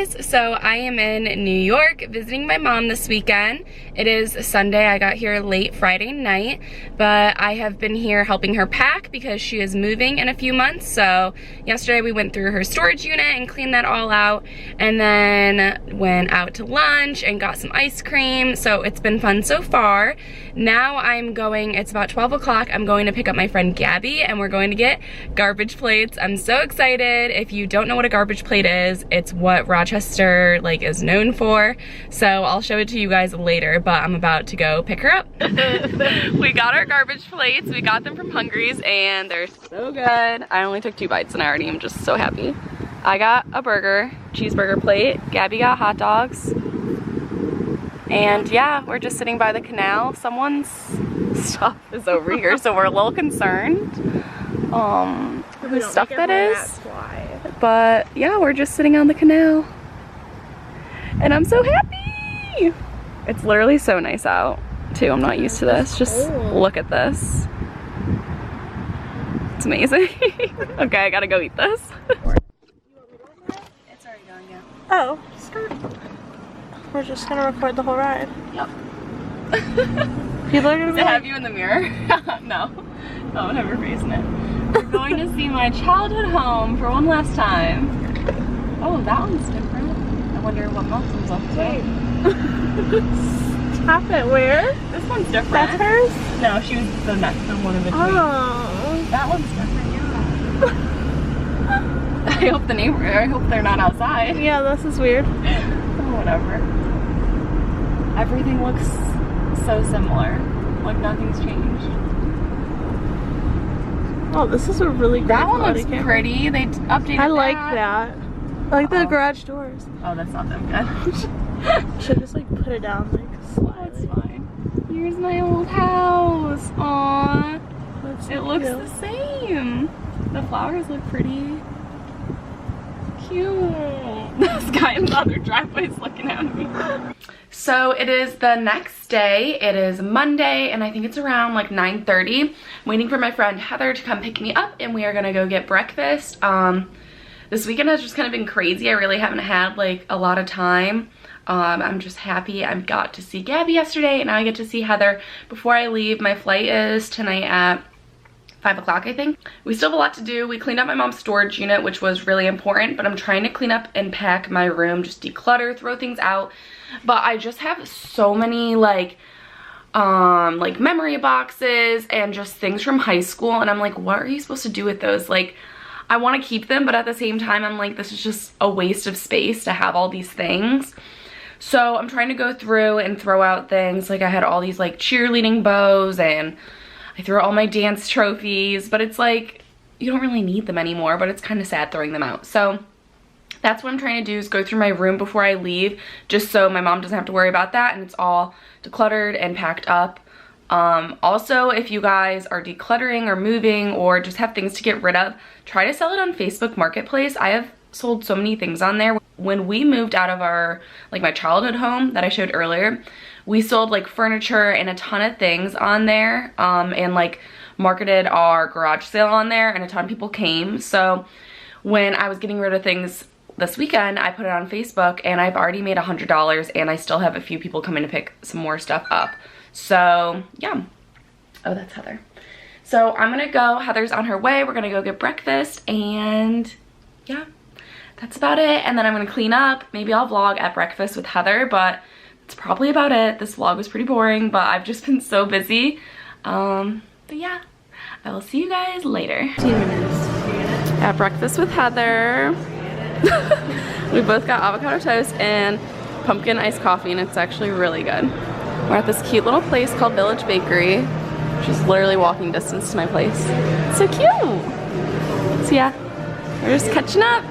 guys, so I am in New York visiting my mom this weekend. It is Sunday. I got here late Friday night, but I have been here helping her pack because she is moving in a few months. So yesterday we went through her storage unit and cleaned that all out, and then went out to lunch and got some ice cream. So it's been fun so far. Now I'm going, it's about 12 o'clock, I'm going to pick up my friend Gabby and we're going to get garbage plates. I'm so excited. If you don't know what a garbage plate is, it's what Rochester is known for. So I'll show it to you guys later, but I'm about to go pick her up. We got our garbage plates. We got them from Hungry's and they're so good. I only took 2 bites and I already am just so happy. I got a cheeseburger plate. Gabby got hot dogs. And yeah, we're just sitting by the canal. Someone's stuff is over here, so we're a little concerned. Whose stuff that is. But yeah, we're just sitting on the canal. And I'm so happy! It's literally so nice out, too. I'm not used to this. Just look at this. It's amazing. Okay, I gotta go eat this. It's already going, yeah. Oh, skirt. We're just gonna record the whole ride. Yep. People are gonna be have you in the mirror? No. Don't have your face in it. We're going to see my childhood home for one last time. Oh, that one's different. I wonder what Melson's up to. Stop it, where? This one's different. That's hers? No, she was the next one in between. Oh. That one's different, yeah. I hope they're not outside. Yeah, this is weird. Oh, whatever. Everything looks so similar. Like nothing's changed. Oh, this is a really great That one looks camera. pretty. They updated I like that. I like the garage doors. Oh, that's not them good. Should just put it down slightly. It's fine. Here's my old house. Aww. That's It looks the same. The flowers look pretty. Cute. This guy in the other driveway is looking at me. So it is the next day. It is Monday and I think it's around 9:30. I'm waiting for my friend Heather to come pick me up and we are gonna go get breakfast. This weekend has just kind of been crazy. I really haven't had a lot of time. I'm just happy I got to see Gabby yesterday and now I get to see Heather before I leave. My flight is tonight at 5 o'clock, I think. We still have a lot to do. We cleaned up my mom's storage unit, which was really important, but I'm trying to clean up and pack my room, just declutter, throw things out. But I just have so many memory boxes and just things from high school, and I'm like, what are you supposed to do with those? I want to keep them, but at the same time, I'm like, this is just a waste of space to have all these things. So I'm trying to go through and throw out things. I had all these cheerleading bows and I threw all my dance trophies, but it's you don't really need them anymore, but it's kind of sad throwing them out. So that's what I'm trying to do, is go through my room before I leave, just so my mom doesn't have to worry about that and it's all decluttered and packed up. Also, if you guys are decluttering or moving or just have things to get rid of, try to sell it on Facebook Marketplace. I have sold so many things on there. When we moved out of our my childhood home that I showed earlier, we sold furniture and a ton of things on there, and marketed our garage sale on there, and a ton of people came. So when I was getting rid of things this weekend, I put it on Facebook and I've already made $100 and I still have a few people coming to pick some more stuff up. So yeah. Oh, that's Heather. So I'm gonna go. Heather's on her way. We're gonna go get breakfast and yeah, that's about it. And then I'm gonna clean up. Maybe I'll vlog at breakfast with Heather, but that's probably about it. This vlog was pretty boring, but I've just been so busy. But yeah, I will see you guys later. 2 minutes. At breakfast with Heather. We both got avocado toast and pumpkin iced coffee, and it's actually really good. We're at this cute little place called Village Bakery, which is literally walking distance to my place. It's so cute. So yeah, we're just catching up.